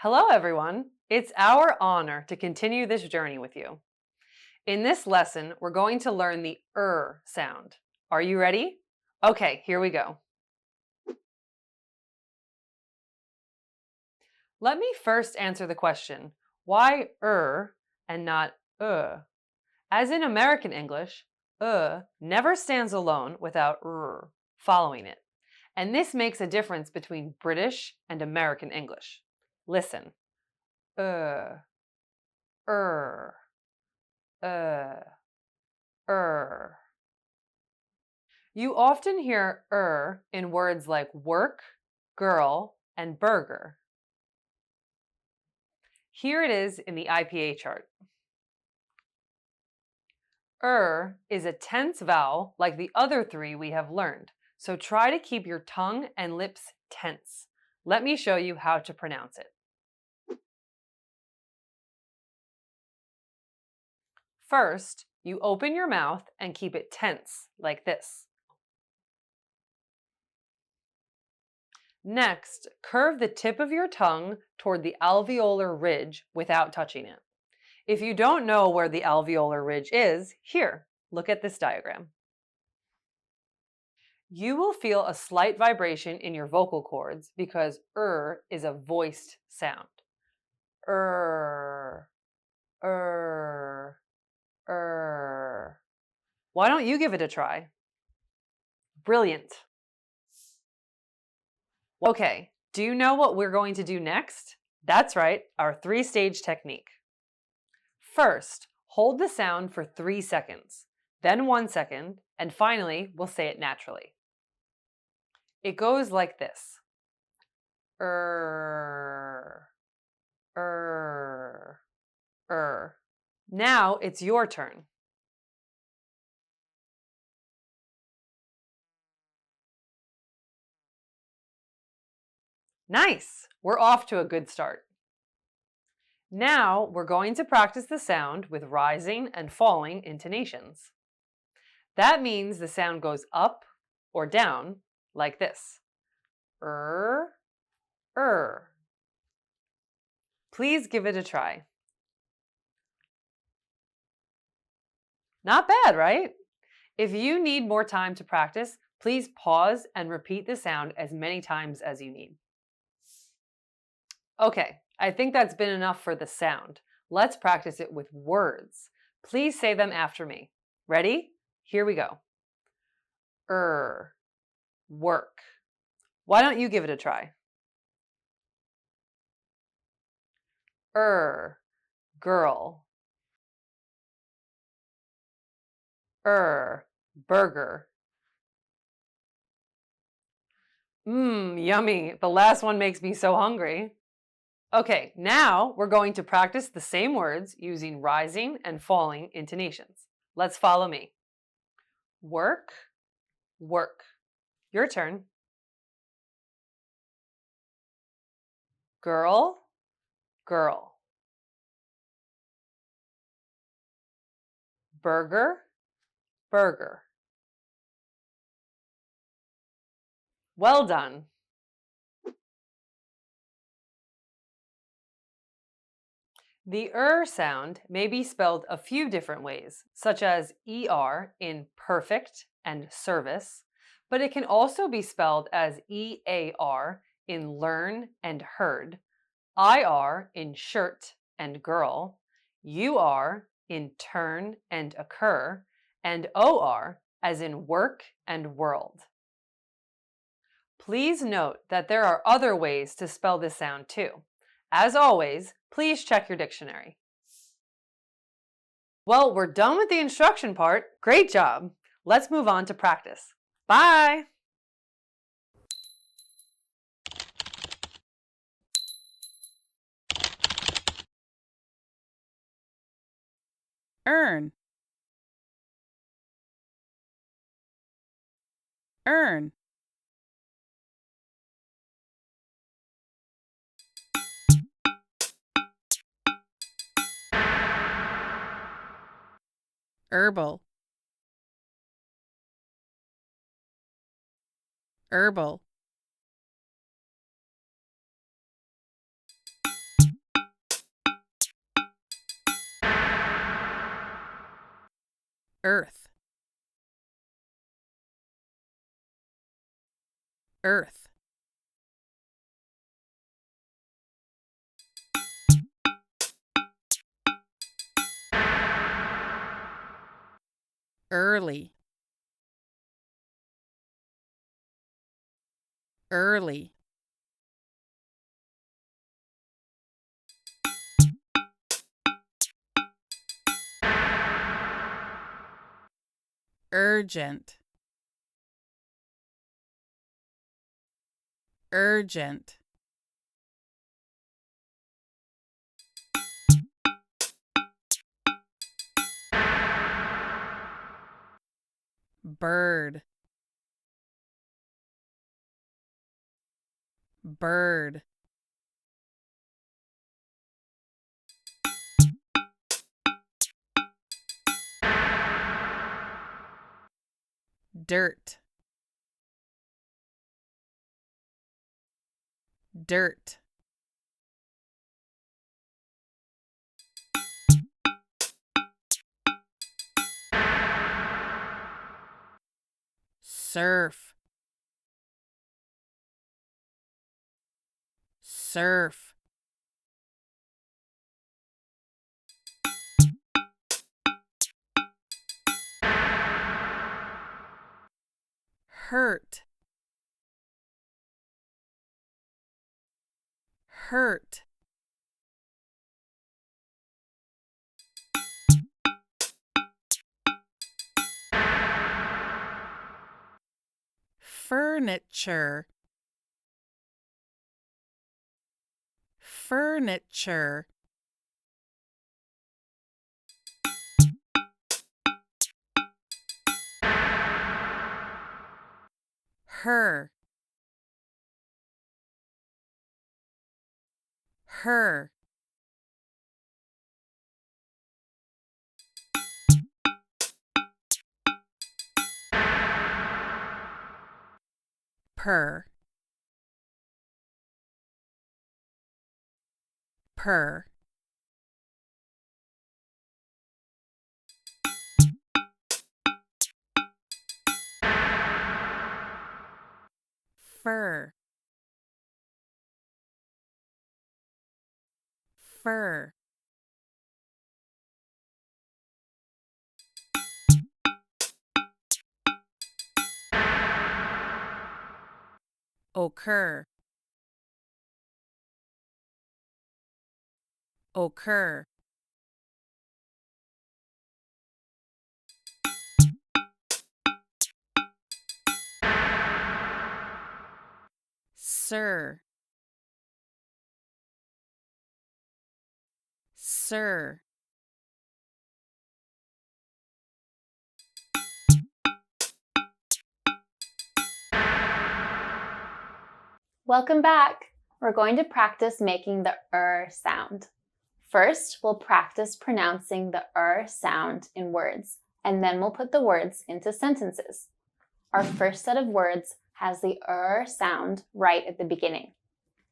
Hello, everyone. It's our honor to continue this journey with you. In this lesson, we're going to learn the sound. Are you ready? Okay, here we go. Let me first answer the question, why and not As in American English, never stands alone without following it. And this makes a difference between British and American English. Listen. Er. You often hear in words like work, girl, and burger. Here it is in the IPA chart. Is a tense vowel like the other three we have learned, so try to keep your tongue and lips tense. Let me show you how to pronounce it. First, you open your mouth and keep it tense, like this. Next, curve the tip of your tongue toward the alveolar ridge without touching it. If you don't know where the alveolar ridge is, here, look at this diagram. You will feel a slight vibration in your vocal cords because is a voiced sound. Why don't you give it a try? Brilliant. Okay, do you know what we're going to do next? That's right, our three-stage technique. First, hold the sound for 3 seconds, then 1 second, and finally, we'll say it naturally. It goes like this. Now it's your turn. Nice! We're off to a good start. Now we're going to practice the sound with rising and falling intonations. That means the sound goes up or down like this. Please give it a try. Not bad, right? If you need more time to practice, please pause and repeat the sound as many times as you need. Okay, I think that's been enough for the sound. Let's practice it with words. Please say them after me. Ready? Here we go. Work. Why don't you give it a try? Girl. Burger. Yummy. The last one makes me so hungry. Okay, now we're going to practice the same words using rising and falling intonations. Let's follow me. Work, work. Your turn. Girl, girl. Burger, burger. Well done. The sound may be spelled a few different ways, such as ER in perfect and service, but it can also be spelled as EAR in learn and heard, IR in shirt and girl, UR in turn and occur, and OR as in work and world. Please note that there are other ways to spell this sound too. As always, please check your dictionary. Well, we're done with the instruction part. Great job. Let's move on to practice. Bye! Earn. Earn. Herbal. Herbal. Earth. Earth. Early. Early. Urgent. Urgent. Bird. Bird. Dirt. Dirt. Surf. Surf. Hurt. Hurt. Furniture. Furniture. Her. Her. Per. Per. Fur. Fur. Occur. Occur. Sir. Sir. Welcome back! We're going to practice making the sound. First, we'll practice pronouncing the sound in words, and then we'll put the words into sentences. Our first set of words has the sound right at the beginning.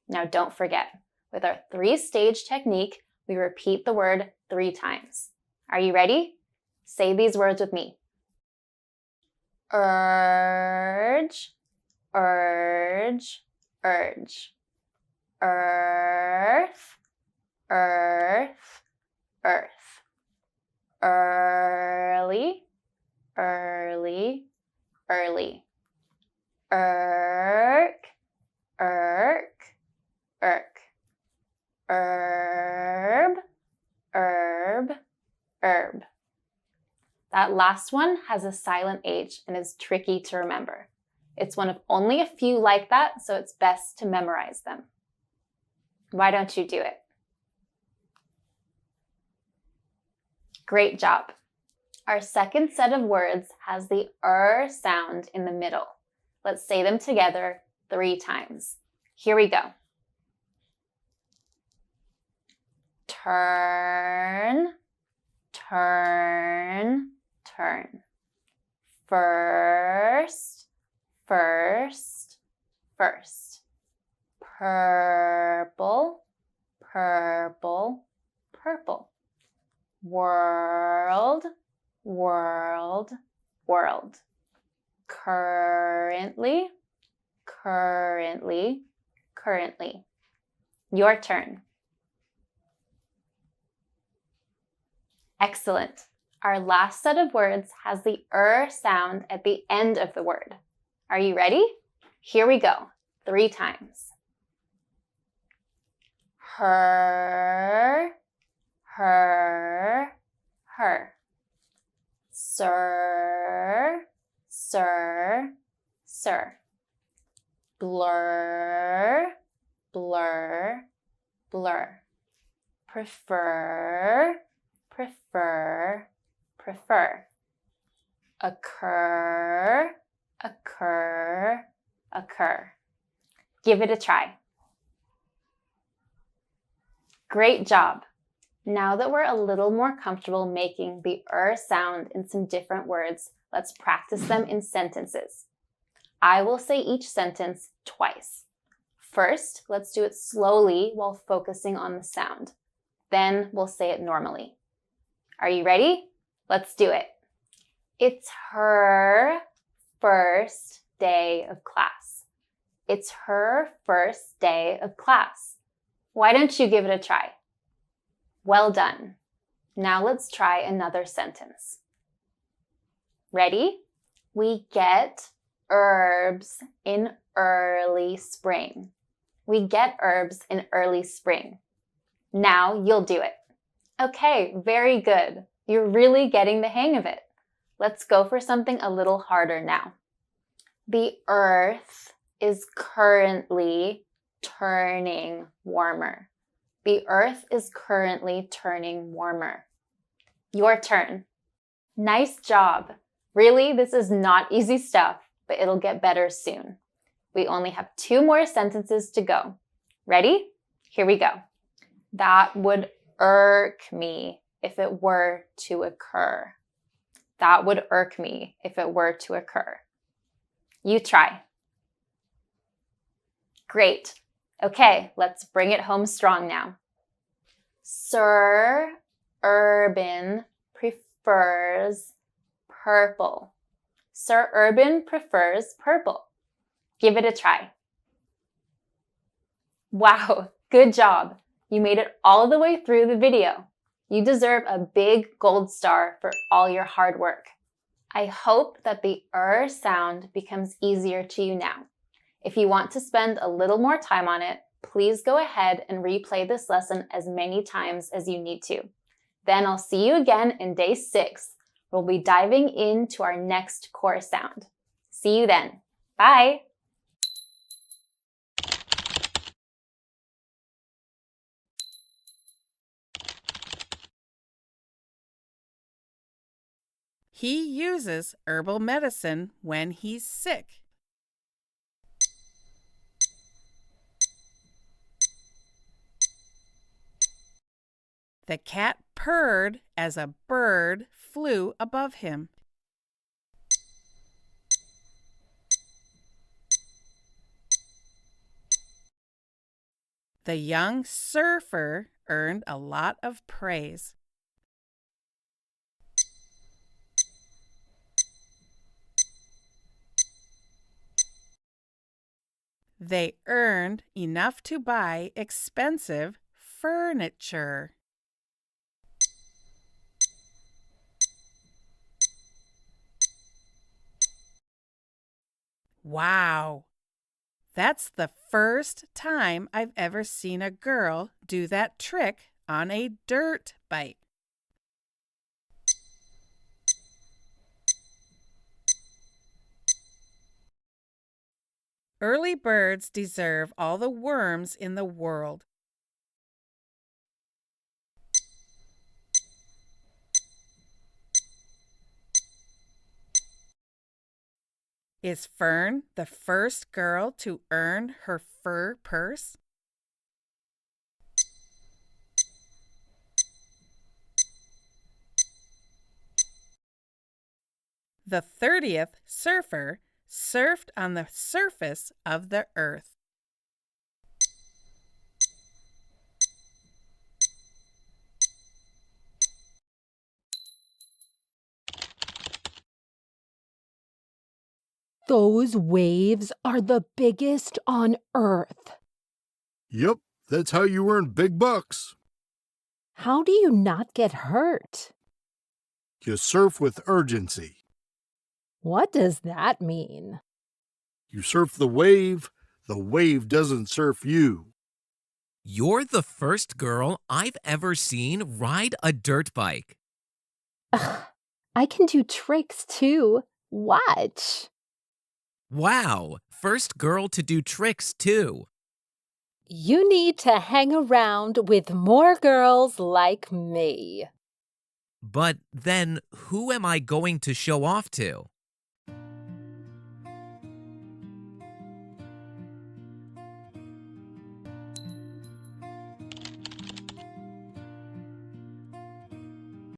Now don't forget, with our 3-stage technique, we repeat the word 3 times. Are you ready? Say these words with me. Urge, urge, urge. Earth, earth, earth. Early, early, early. Irk, irk, irk. Herb, herb, herb. That last one has a silent H and is tricky to remember. It's one of only a few like that, so it's best to memorize them. Why don't you do it? Great job. Our second set of words has the sound in the middle. Let's say them together 3 times. Here we go. Turn, turn, turn. First, first, first. Purple, purple, purple. World, world, world. Currently, currently, currently. Your turn. Excellent. Our last set of words has the sound at the end of the word. Are you ready? Here we go. 3 times. Her, her, her. Sir, sir, sir. Blur, blur, blur. Prefer, prefer, prefer. Occur, occur, occur. Give it a try. Great job. Now that we're a little more comfortable making the sound in some different words, let's practice them in sentences. I will say each sentence twice. First, let's do it slowly while focusing on the sound. Then we'll say it normally. Are you ready? Let's do it. It's her first day of class. It's her first day of class. Why don't you give it a try? Well done. Now let's try another sentence. Ready? We get herbs in early spring. We get herbs in early spring. Now you'll do it. Okay, very good. You're really getting the hang of it. Let's go for something a little harder now. The earth is currently turning warmer. The earth is currently turning warmer. Your turn. Nice job. Really, this is not easy stuff, but it'll get better soon. We only have 2 more sentences to go. Ready? Here we go. That would irk me if it were to occur. That would irk me if it were to occur. You try. Great. Okay, let's bring it home strong now. Sir Urban prefers purple. Sir Urban prefers purple. Give it a try. Wow, good job. You made it all the way through the video. You deserve a big gold star for all your hard work. I hope that the sound becomes easier to you now. If you want to spend a little more time on it, please go ahead and replay this lesson as many times as you need to. Then I'll see you again in day 6. We'll be diving into our next core sound. See you then. Bye! He uses herbal medicine when he's sick. The cat purred as a bird flew above him. The young surfer earned a lot of praise. They earned enough to buy expensive furniture. Wow! That's the first time I've ever seen a girl do that trick on a dirt bike. Early birds deserve all the worms in the world. Is Fern the first girl to earn her fur purse? The 30th surfer surfed on the surface of the earth. Those waves are the biggest on Earth. Yep, that's how you earn big bucks. How do you not get hurt? You surf with urgency. What does that mean? You surf the wave doesn't surf you. You're the first girl I've ever seen ride a dirt bike. Ugh, I can do tricks too. Watch. Wow, first girl to do tricks too. You need to hang around with more girls like me. But then who am I going to show off to?